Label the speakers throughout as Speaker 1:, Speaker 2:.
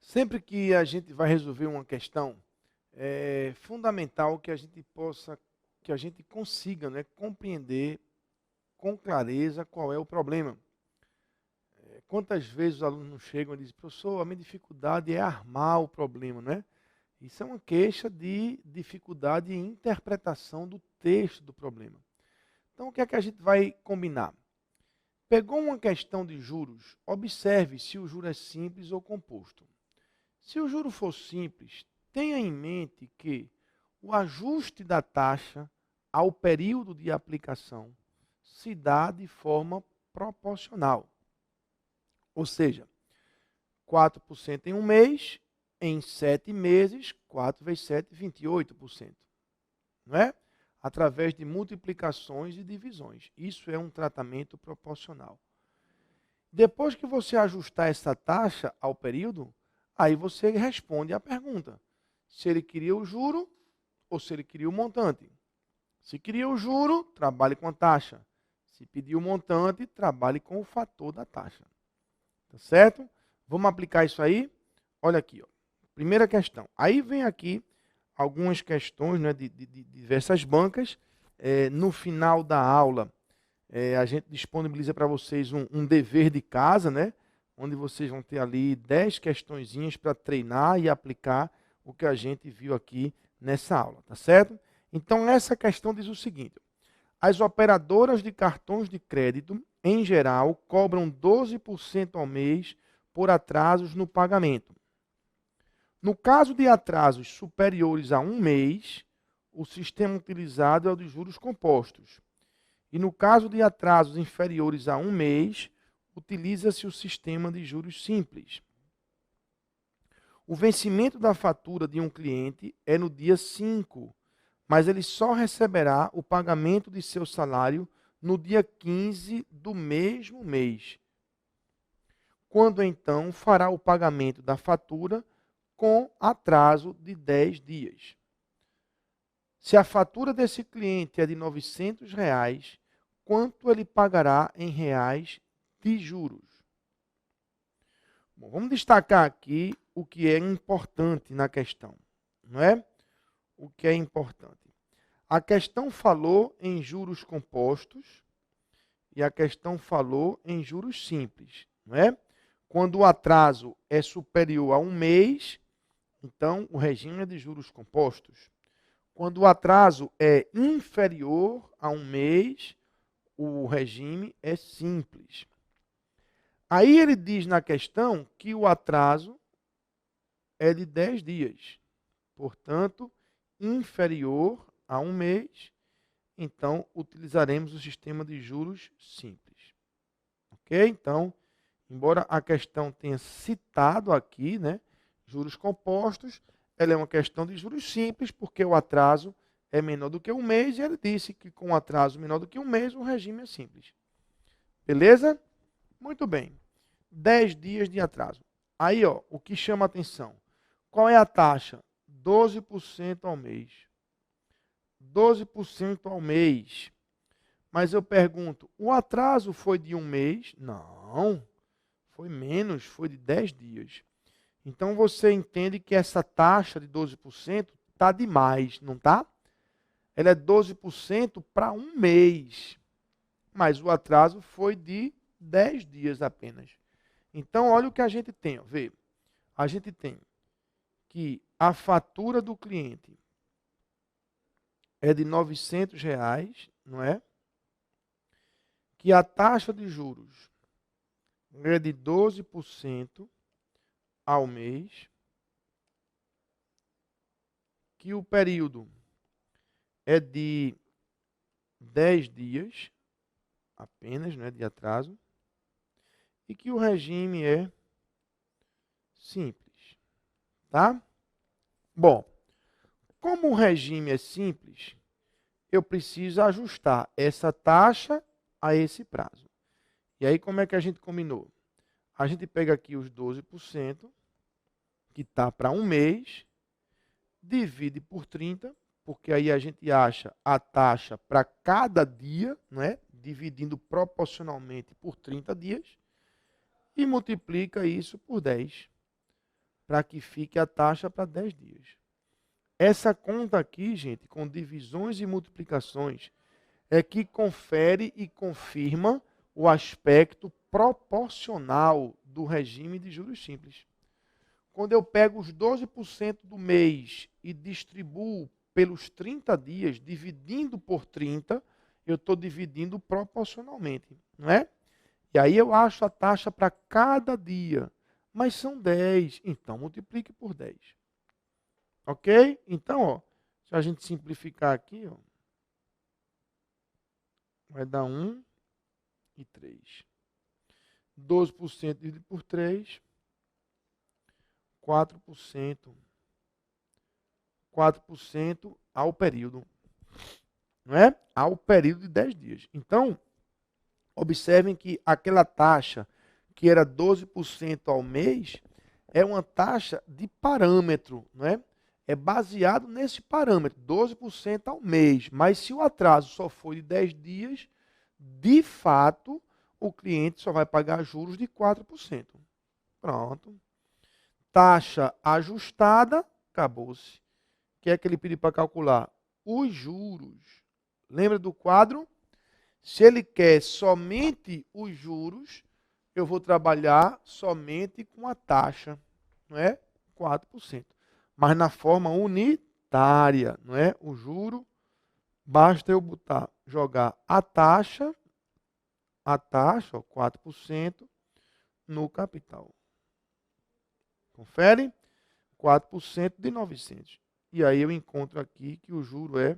Speaker 1: Sempre que a gente vai resolver uma questão, é fundamental que a gente consiga, né, compreender com clareza qual é o problema. Quantas vezes os alunos não chegam e dizem, professor, a minha dificuldade é armar o problema, né? Isso é uma queixa de dificuldade em interpretação do texto do problema. Então, o que é que a gente vai combinar? Pegou uma questão de juros, observe se o juro é simples ou composto. Se o juro for simples, tenha em mente que o ajuste da taxa ao período de aplicação se dá de forma proporcional. Ou seja, 4% em um mês, em 7 meses, 4 vezes 7, 28%. Não é? Através de multiplicações e divisões. Isso é um tratamento proporcional. Depois que você ajustar essa taxa ao período, aí você responde à pergunta. Se ele queria o juro ou se ele queria o montante. Se queria o juro, trabalhe com a taxa. Se pediu o montante, trabalhe com o fator da taxa. Tá certo? Vamos aplicar isso aí? Olha aqui, ó. Primeira questão. Aí vem aqui algumas questões, né, de diversas bancas. No final da aula, a gente disponibiliza para vocês um dever de casa, né? Onde vocês vão ter ali 10 questõezinhas para treinar e aplicar o que a gente viu aqui nessa aula, tá certo? Então, essa questão diz o seguinte: as operadoras de cartões de crédito, em geral, cobram 12% ao mês por atrasos no pagamento. No caso de atrasos superiores a um mês, o sistema utilizado é o de juros compostos. E no caso de atrasos inferiores a um mês, utiliza-se o sistema de juros simples. O vencimento da fatura de um cliente é no dia 5, mas ele só receberá o pagamento de seu salário no dia 15 do mesmo mês. Quando então fará o pagamento da fatura com atraso de 10 dias. Se a fatura desse cliente é de R$ 900, quanto ele pagará em reais de juros? Bom, vamos destacar aqui o que é importante na questão, não é? O que é importante. A questão falou em juros compostos e a questão falou em juros simples, não é? Quando o atraso é superior a um mês, então o regime é de juros compostos. Quando o atraso é inferior a um mês, o regime é simples. Aí ele diz na questão que o atraso é de 10 dias. Portanto, inferior a um mês, então utilizaremos o sistema de juros simples. Ok? Então, embora a questão tenha citado aqui, né, juros compostos, ela é uma questão de juros simples, porque o atraso é menor do que um mês, e ele disse que com atraso menor do que um mês, o regime é simples. Beleza? Muito bem. 10 dias de atraso. Aí, ó, o que chama a atenção. Qual é a taxa? 12% ao mês. 12% ao mês. Mas eu pergunto, o atraso foi de um mês? Não. Foi menos, foi de 10 dias. Então, você entende que essa taxa de 12% está demais, não está? Ela é 12% para um mês. Mas o atraso foi de 10 dias apenas. Então, olha o que a gente tem. Ó, vê. A gente tem que a fatura do cliente é de R$ 900, não é? Que a taxa de juros é de 12% ao mês, que o período é de 10 dias apenas, né, de atraso, e que o regime é simples, tá? Bom, como o regime é simples, eu preciso ajustar essa taxa a esse prazo. E aí, como é que a gente combinou? A gente pega aqui os 12%, que está para um mês, divide por 30, porque aí a gente acha a taxa para cada dia, não é? Dividindo proporcionalmente por 30 dias, e multiplica isso por 10, para que fique a taxa para 10 dias. Essa conta aqui, gente, com divisões e multiplicações, é que confere e confirma o aspecto proporcional do regime de juros simples. Quando eu pego os 12% do mês e distribuo pelos 30 dias, dividindo por 30, eu estou dividindo proporcionalmente, não é? E aí eu acho a taxa para cada dia, mas são 10, então multiplique por 10. Ok? Então, ó, se a gente simplificar aqui, ó, vai dar 1 e 3. 12% dividido por 3, 4%. 4% ao período. Não é? Ao período de 10 dias. Então, observem que aquela taxa que era 12% ao mês é uma taxa de parâmetro, não é? É baseado nesse parâmetro, 12% ao mês. Mas se o atraso só for de 10 dias, de fato, o cliente só vai pagar juros de 4%. Pronto. Taxa ajustada, acabou-se. O que é que ele pediu para calcular? Os juros. Lembra do quadro? Se ele quer somente os juros, eu vou trabalhar somente com a taxa, não é? 4%. Mas na forma unitária, não é? O juro, basta eu jogar a taxa, ó, 4%, no capital. Confere? 4% de 900. E aí eu encontro aqui que o juro é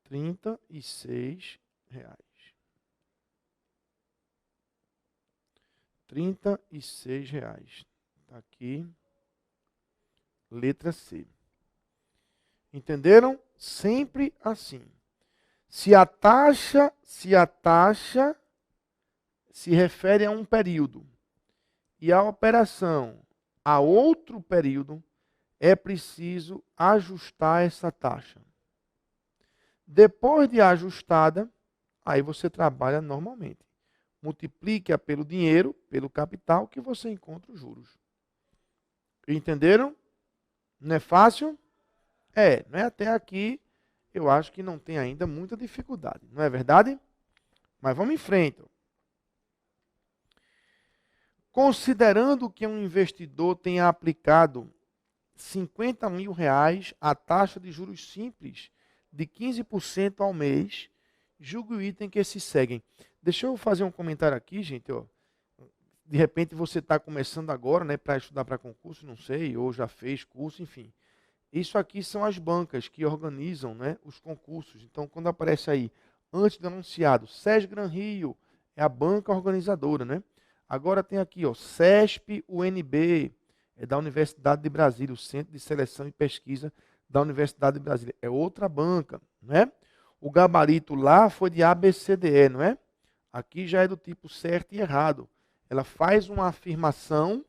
Speaker 1: R$36. R$36. Está aqui. Letra C. Entenderam? Sempre assim. Se a taxa se refere a um período e a operação a outro período, é preciso ajustar essa taxa. Depois de ajustada, aí você trabalha normalmente. Multiplique-a pelo dinheiro, pelo capital, que você encontra os juros. Entenderam? Não é fácil? É, não é? Até aqui eu acho que não tem ainda muita dificuldade. Não é verdade? Mas vamos em frente. Considerando que um investidor tenha aplicado R$50 mil a taxa de juros simples de 15% ao mês, julgue o item que se seguem. Deixa eu fazer um comentário aqui, gente. Ó. De repente você está começando agora, né, para estudar para concurso, não sei, ou já fez curso, enfim. Isso aqui são as bancas que organizam, né, os concursos. Então, quando aparece aí, antes do anunciado, SES Gran Rio, é a banca organizadora, né? Agora tem aqui, ó, CESP-UNB, é da Universidade de Brasília, o Centro de Seleção e Pesquisa da Universidade de Brasília. É outra banca, não é? O gabarito lá foi de ABCDE, não é? Aqui já é do tipo certo e errado. Ela faz uma afirmação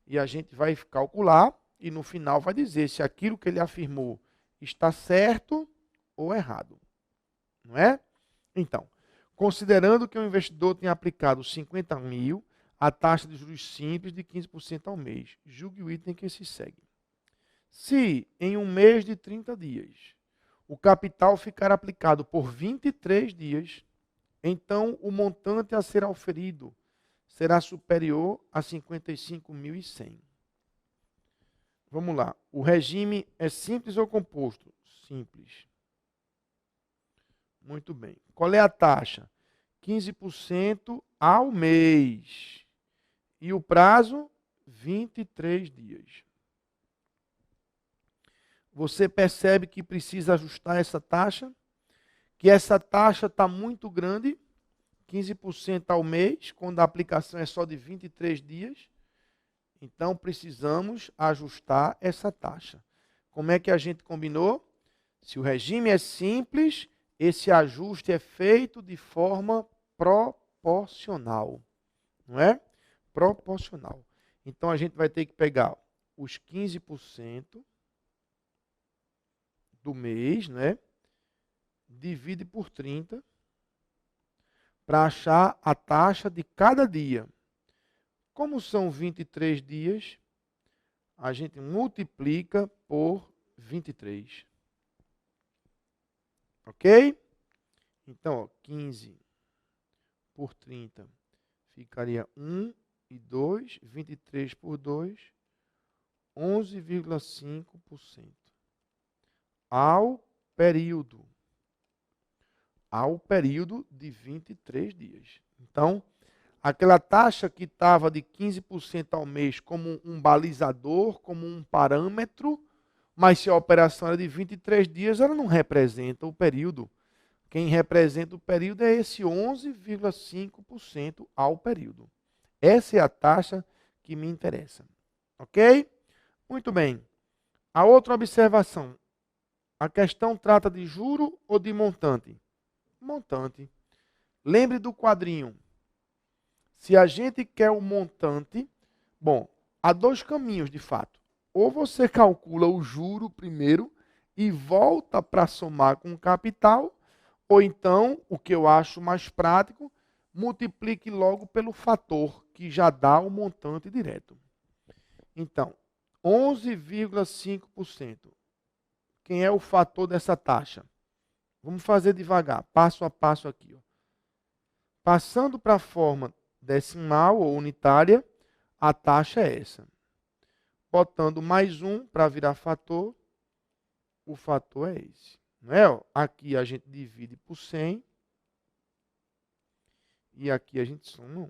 Speaker 1: e a gente vai calcular e no final vai dizer se aquilo que ele afirmou está certo ou errado. Não é? Então, considerando que o investidor tenha aplicado 50 mil, a taxa de juros simples de 15% ao mês. Julgue o item que se segue. Se em um mês de 30 dias o capital ficar aplicado por 23 dias, então o montante a ser auferido será superior a 55.100. Vamos lá. O regime é simples ou composto? Simples. Muito bem. Qual é a taxa? 15% ao mês. E o prazo, 23 dias. Você percebe que precisa ajustar essa taxa? Que essa taxa está muito grande, 15% ao mês, quando a aplicação é só de 23 dias. Então, precisamos ajustar essa taxa. Como é que a gente combinou? Se o regime é simples, esse ajuste é feito de forma proporcional, não é? Proporcional. Então, a gente vai ter que pegar os 15% do mês, né? Divide por 30 para achar a taxa de cada dia. Como são 23 dias, a gente multiplica por 23. Ok? Então, ó, 15 por 30 ficaria 1 e 2, 23 por 2, 11,5%. Ao período. Ao período de 23 dias. Então, aquela taxa que estava de 15% ao mês como um balizador, como um parâmetro, mas se a operação era de 23 dias, ela não representa o período. Quem representa o período é esse 11,5% ao período. Essa é a taxa que me interessa. Ok? Muito bem. A outra observação. A questão trata de juro ou de montante? Montante. Lembre do quadrinho. Se a gente quer o montante, bom, há dois caminhos de fato. Ou você calcula o juro primeiro e volta para somar com o capital, ou então, o que eu acho mais prático, multiplique logo pelo fator, que já dá o montante direto. Então, 11,5%. Quem é o fator dessa taxa? Vamos fazer devagar, passo a passo aqui. Ó. Passando para a forma decimal ou unitária, a taxa é essa. Botando mais um para virar fator, o fator é esse. Não é? Ó, aqui a gente divide por 100 e aqui a gente soma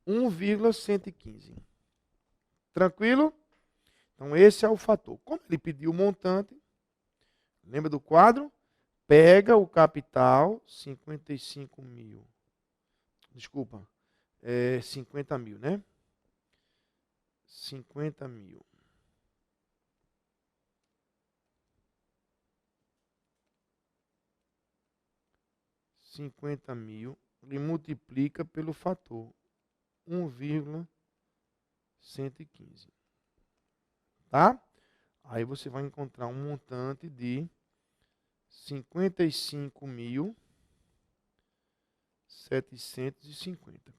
Speaker 1: 1. 1,115. Tranquilo? Então, esse é o fator. Como ele pediu o montante, lembra do quadro? Pega o capital, 55 mil. Desculpa, 50 mil, né? 50 mil. E multiplica pelo fator 1,115. Tá? Aí você vai encontrar um montante de 55.750.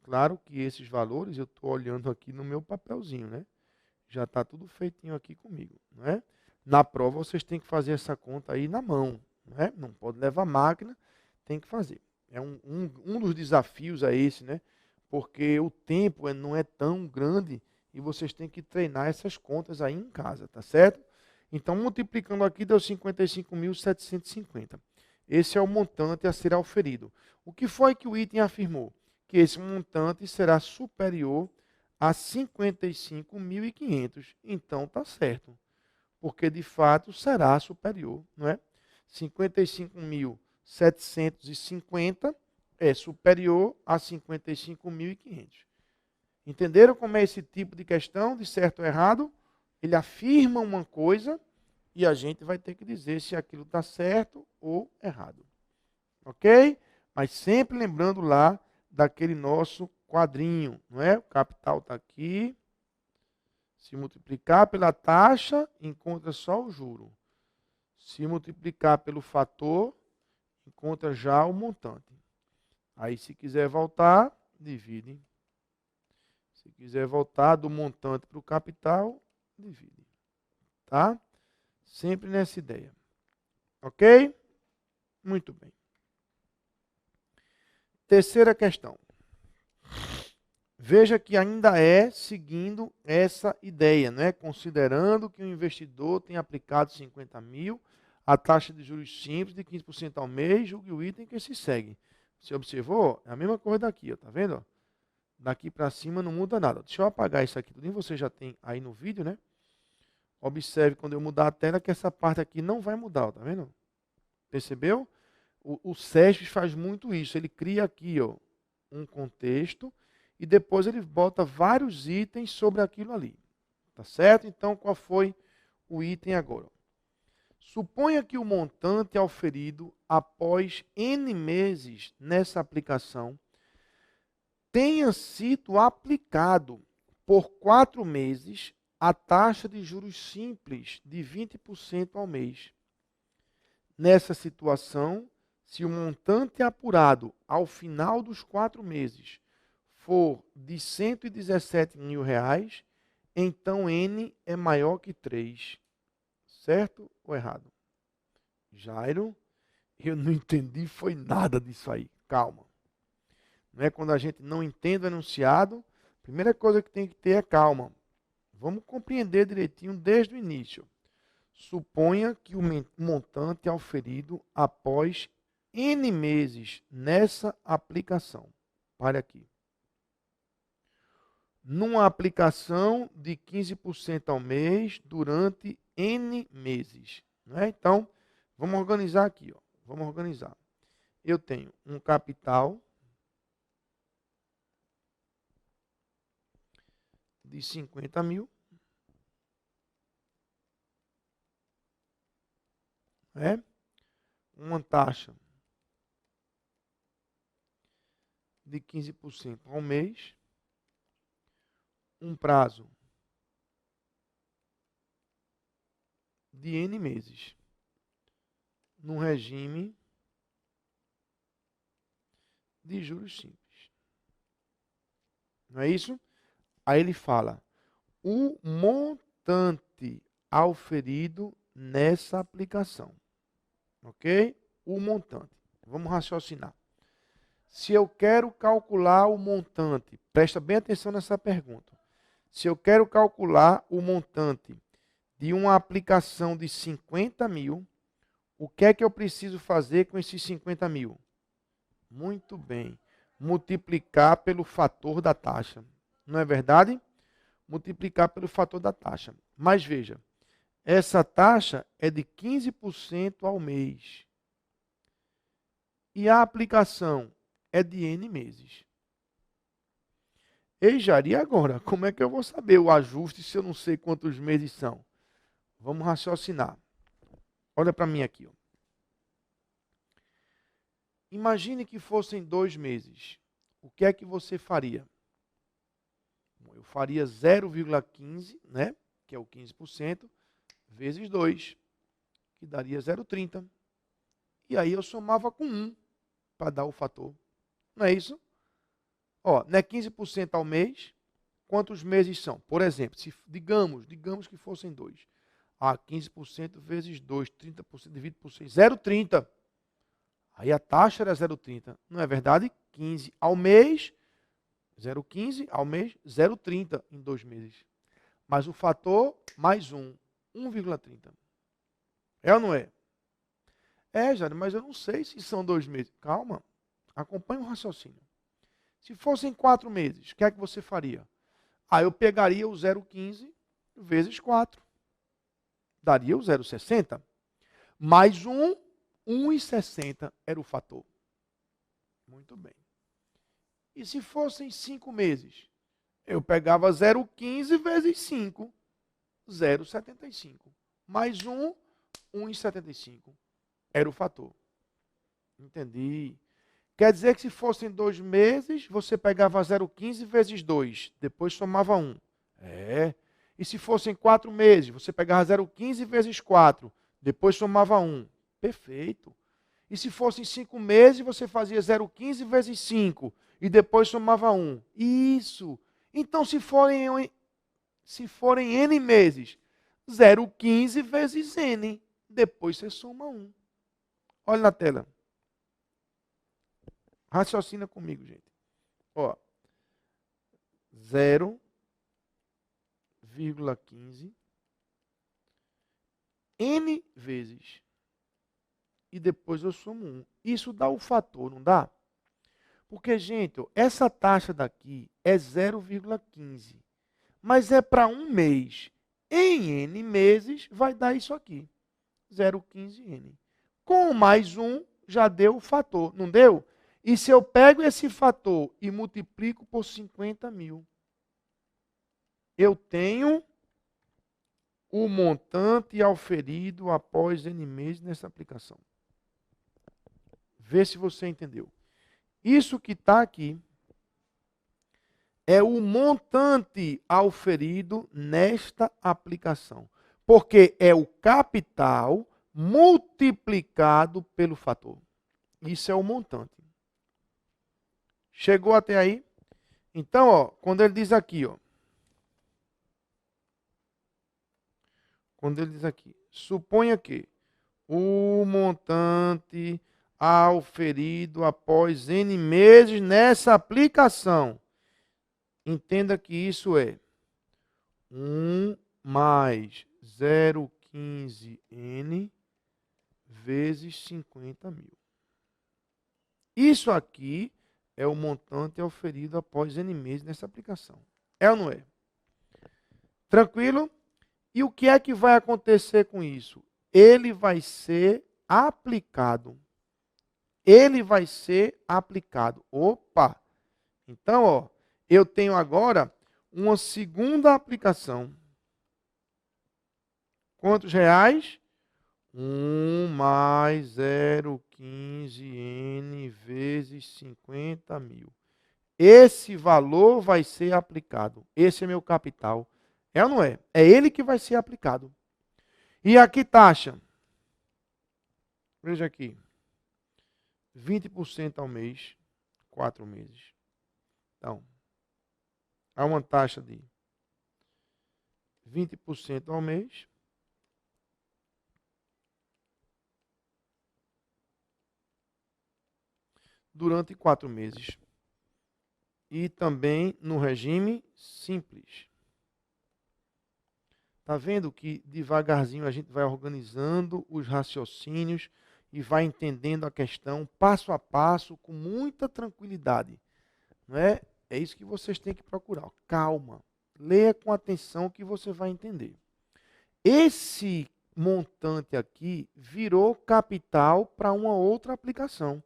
Speaker 1: Claro que esses valores eu estou olhando aqui no meu papelzinho, né? Já está tudo feitinho aqui comigo, né? Na prova vocês têm que fazer essa conta aí na mão, né? Não pode levar máquina, tem que fazer. É um dos desafios é esse, né? Porque o tempo não é tão grande e vocês têm que treinar essas contas aí em casa, tá certo? Então, multiplicando aqui, deu 55.750. Esse é o montante a ser auferido. O que foi que o item afirmou? Que esse montante será superior a 55.500. Então, está certo. Porque, de fato, será superior, não é? 55.750 é superior a 55.500. Entenderam como é esse tipo de questão, de certo ou errado? Ele afirma uma coisa e a gente vai ter que dizer se aquilo está certo ou errado. Ok? Mas sempre lembrando lá daquele nosso quadrinho, não é? O capital está aqui. Se multiplicar pela taxa, encontra só o juro. Se multiplicar pelo fator, encontra já o montante. Aí, se quiser voltar, divide. Se quiser voltar do montante para o capital, divide. Tá? Sempre nessa ideia. Ok? Muito bem. Terceira questão. Veja que ainda é seguindo essa ideia, né? Considerando que o investidor tem aplicado 50 mil, a taxa de juros simples de 15% ao mês, julgue o item que se segue. Você observou? É a mesma coisa daqui, ó, tá vendo? Daqui para cima não muda nada. Deixa eu apagar isso aqui, tudo você já tem aí no vídeo, né? Observe quando eu mudar a tela que essa parte aqui não vai mudar, ó, tá vendo? Percebeu? O SESP faz muito isso, ele cria aqui, ó, um contexto e depois ele bota vários itens sobre aquilo ali. Tá certo? Então, qual foi o item agora? Suponha que o montante auferido após N meses nessa aplicação tenha sido aplicado por 4 meses a taxa de juros simples de 20% ao mês. Nessa situação, se o montante apurado ao final dos 4 meses for de R$ 117.000, então N é maior que 3. Certo ou errado? Jairo, eu não entendi foi nada disso aí. Calma. Não é quando a gente não entende o enunciado, a primeira coisa que tem que ter é calma. Vamos compreender direitinho desde o início. Suponha que o montante é auferido após N meses nessa aplicação. Pare aqui. Numa aplicação de 15% ao mês durante N meses. Né? Então, vamos organizar aqui. Ó. Vamos organizar. Eu tenho um capital de 50 mil. Né? Uma taxa de 15% ao mês. Um prazo de N meses, num regime de juros simples. Não é isso? Aí ele fala, o montante auferido nessa aplicação. Ok? O montante. Vamos raciocinar. Se eu quero calcular o montante, presta bem atenção nessa pergunta. Se eu quero calcular o montante de uma aplicação de 50 mil, o que é que eu preciso fazer com esses 50 mil? Muito bem. Multiplicar pelo fator da taxa. Não é verdade? Multiplicar pelo fator da taxa. Mas veja, essa taxa é de 15% ao mês. E a aplicação é de N meses. Ei, Jari, e agora? Como é que eu vou saber o ajuste se eu não sei quantos meses são? Vamos raciocinar. Olha para mim aqui. Ó. Imagine que fossem 2 meses. O que é que você faria? Eu faria 0,15, né? Que é o 15%, vezes 2, que daria 0,30. E aí eu somava com 1 para dar o fator. Não é isso? Ó, não é 15% ao mês? Quantos meses são? Por exemplo, se digamos que fossem 2. 15% vezes 2, 30% dividido por 6, 0,30. Aí a taxa era 0,30. Não é verdade? 15 ao mês, 0,15 ao mês, 0,30 em 2 meses. Mas o fator, mais 1, 1,30. É ou não é? É, Jário, mas eu não sei se são 2 meses. Calma, acompanhe o raciocínio. Se fossem 4 meses, o que é que você faria? Eu pegaria o 0,15 vezes 4. Daria o 0,60. Mais 1,60 era o fator. Muito bem. E se fossem 5 meses? Eu pegava 0,15 vezes 5. 0,75. Mais 1,75. Era o fator. Entendi. Quer dizer que se fossem 2 meses, você pegava 0,15 vezes 2, depois somava 1. É. E se fossem 4 meses, você pegava 0,15 vezes 4, depois somava 1. Perfeito. E se fossem 5 meses, você fazia 0,15 vezes 5 e depois somava 1. Isso. Então, se forem N meses, 0,15 vezes N, depois você soma 1. Olha na tela. Raciocina comigo, gente. Ó, 0,15 N vezes. E depois eu somo 1. Isso dá o fator, não dá? Porque, gente, ó, essa taxa daqui é 0,15. Mas é para um mês. Em N meses vai dar isso aqui. 0,15N. Com mais 1 já deu o fator, não deu? E se eu pego esse fator e multiplico por 50 mil, eu tenho o montante auferido após N meses nessa aplicação. Vê se você entendeu. Isso que está aqui é o montante auferido nesta aplicação. Porque é o capital multiplicado pelo fator. Isso é o montante. Chegou até aí? Então, ó, quando ele diz aqui, ó. Quando ele diz aqui, suponha que o montante auferido após N meses nessa aplicação. Entenda que isso é 1 mais 0,15N vezes 50 mil. Isso aqui é o montante auferido após N meses nessa aplicação. É ou não é? Tranquilo? E o que é que vai acontecer com isso? Ele vai ser aplicado. Ele vai ser aplicado. Opa! Então, ó, eu tenho agora uma segunda aplicação. Quantos reais? 1 mais 0,15N vezes 50 mil. Esse valor vai ser aplicado. Esse é meu capital. É ou não é? É ele que vai ser aplicado. E aqui taxa. Veja aqui. 20% ao mês, 4 meses. Então, há uma taxa de 20% ao mês. Durante 4 meses. E também no regime simples. Está vendo que devagarzinho a gente vai organizando os raciocínios e vai entendendo a questão passo a passo com muita tranquilidade. Não é? É isso que vocês têm que procurar. Calma. Leia com atenção que você vai entender. Esse montante aqui virou capital para uma outra aplicação.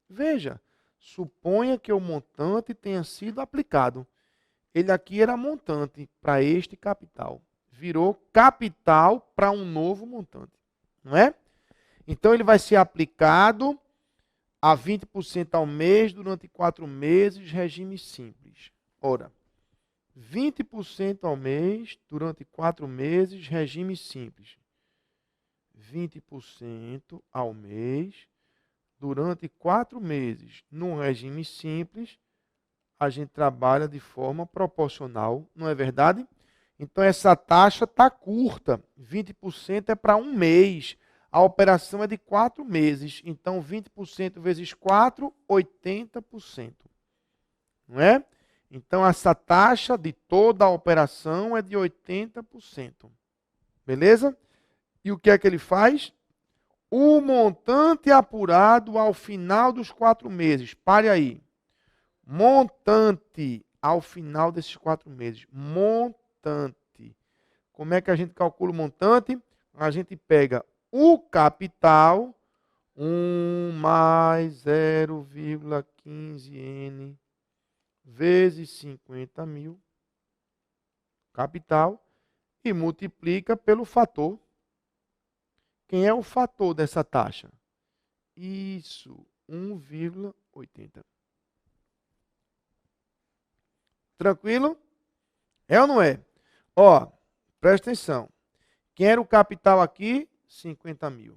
Speaker 1: Veja, suponha que o montante tenha sido aplicado. Ele aqui era montante para este capital. Virou capital para um novo montante. Não é? Então, ele vai ser aplicado a 20% ao mês durante 4 meses, regime simples. Ora, 20% ao mês durante 4 meses, regime simples. 20% ao mês durante 4 meses. No regime simples, a gente trabalha de forma proporcional, não é verdade? Então, essa taxa está curta. 20% é para um mês. A operação é de 4 meses. Então, 20% vezes 4, 80%. Não é? Então, essa taxa de toda a operação é de 80%. Beleza? E o que é que ele faz? O montante apurado ao final dos 4 meses. Pare aí. Montante ao final desses 4 meses. Montante. Como é que a gente calcula o montante? A gente pega o capital, 1 mais 0,15N vezes 50 mil, capital, e multiplica pelo fator. Quem é o fator dessa taxa? Isso, 1,80. Tranquilo? É ou não é? Ó, presta atenção. Quem era o capital aqui? 50 mil.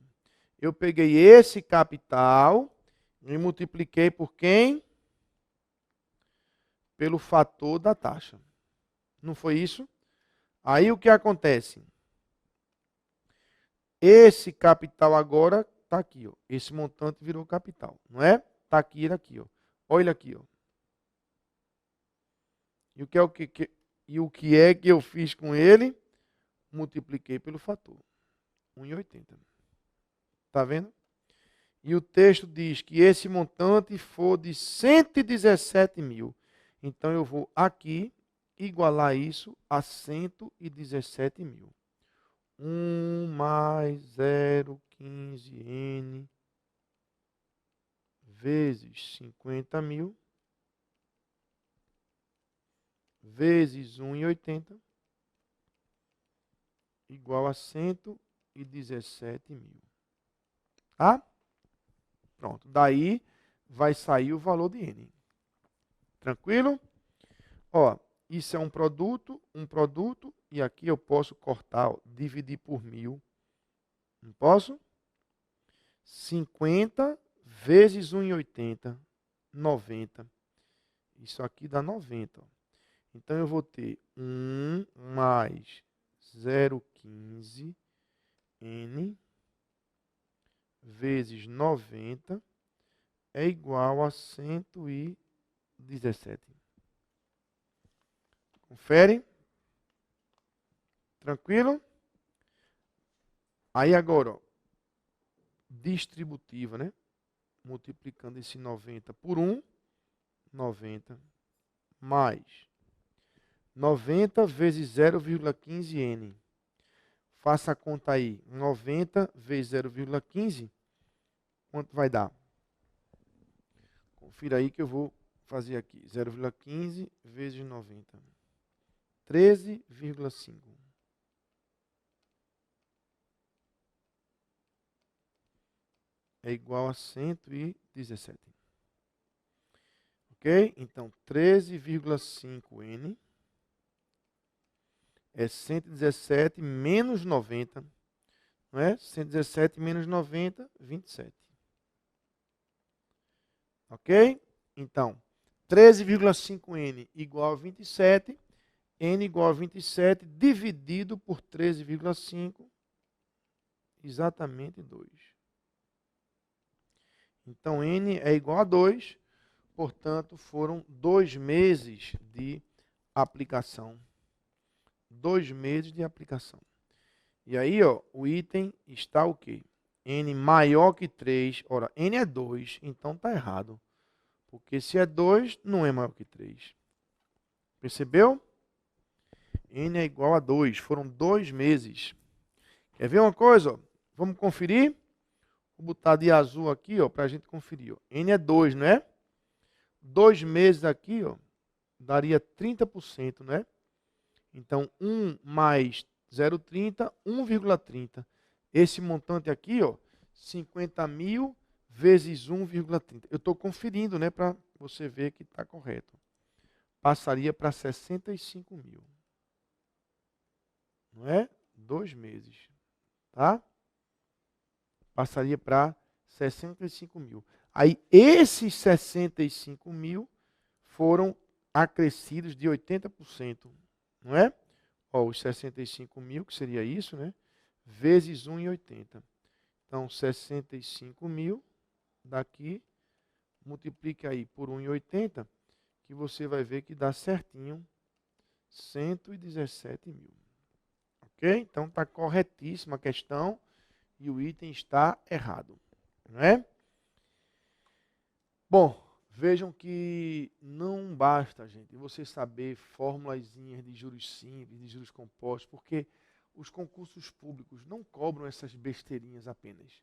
Speaker 1: Eu peguei esse capital e multipliquei por quem? Pelo fator da taxa. Não foi isso? Aí o que acontece? Esse capital agora está aqui. Ó. Esse montante virou capital. Não é? Está aqui, ele aqui. Ó. Olha ele aqui. Ó. E o que é que eu fiz com ele? Multipliquei pelo fator. 1,80. Está vendo? E o texto diz que esse montante for de 117 mil. Então, eu vou aqui igualar isso a 117 mil. 1 mais 0,15N vezes 50 mil vezes 1,80 igual a 117 mil. Tá? Pronto. Daí vai sair o valor de N. Tranquilo? Ó, isso é um produto, e aqui eu posso cortar, ó, dividir por 1000. Não posso? 50 vezes 1,80, 90. Isso aqui dá 90. Ó. Então, eu vou ter 1 mais 0,15 N vezes 90 é igual a 117. Confere? Tranquilo? Aí agora, ó, distributiva, né? Multiplicando esse 90 por 1, 90 mais 90 vezes 0,15 N. Faça a conta aí. 90 vezes 0,15, quanto vai dar? Confira aí que eu vou fazer aqui. 0,15 vezes 90. 13,5. É igual a 117. Ok? Então, 13,5 N é 117 menos 90. Não é? 117 menos 90, 27. Ok? Então, 13,5N igual a 27. N igual a 27 dividido por 13,5, exatamente 2. Então, N é igual a 2, portanto, foram 2 meses de aplicação. 2 meses de aplicação. E aí, ó, o item está o quê? N maior que 3. Ora, N é 2, então está errado. Porque se é 2, não é maior que 3. Percebeu? N é igual a 2. Foram 2 meses. Quer ver uma coisa? Ó? Vamos conferir? Vou botar de azul aqui, para a gente conferir. Ó. N é 2, não é? 2 meses aqui, ó, daria 30%, não é? Então, 1 mais 0,30, 1,30. Esse montante aqui, ó, 50 mil vezes 1,30. Eu estou conferindo, né, para você ver que está correto. Passaria para 65 mil. Não é? 2 meses. Tá? Passaria para 65 mil. Aí, esses 65 mil foram acrescidos de 80%. Não é? Ó, os 65 mil, que seria isso, né? Vezes 1,80. Então, 65 mil daqui, multiplique aí por 1,80, que você vai ver que dá certinho 117 mil. Ok? Então, está corretíssima a questão e o item está errado. Não é? Bom, vejam que não basta, gente, você saber formulazinhas de juros simples, de juros compostos, porque os concursos públicos não cobram essas besteirinhas apenas.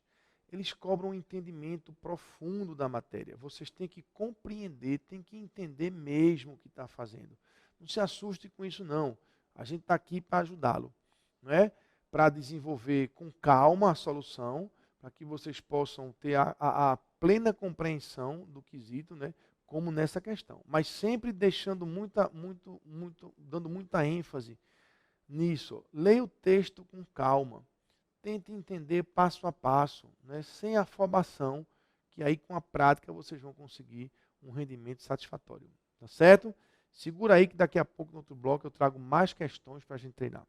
Speaker 1: Eles cobram um entendimento profundo da matéria. Vocês têm que compreender, têm que entender mesmo o que está fazendo. Não se assuste com isso, não. A gente está aqui para ajudá-lo, não é? Para desenvolver com calma a solução, para que vocês possam ter a plena compreensão do quesito, né? Como nessa questão. Mas sempre deixando dando muita ênfase nisso. Leia o texto com calma. Tente entender passo a passo, né? Sem afobação, que aí com a prática vocês vão conseguir um rendimento satisfatório. Tá certo? Segura aí que daqui a pouco no outro bloco eu trago mais questões para a gente treinar.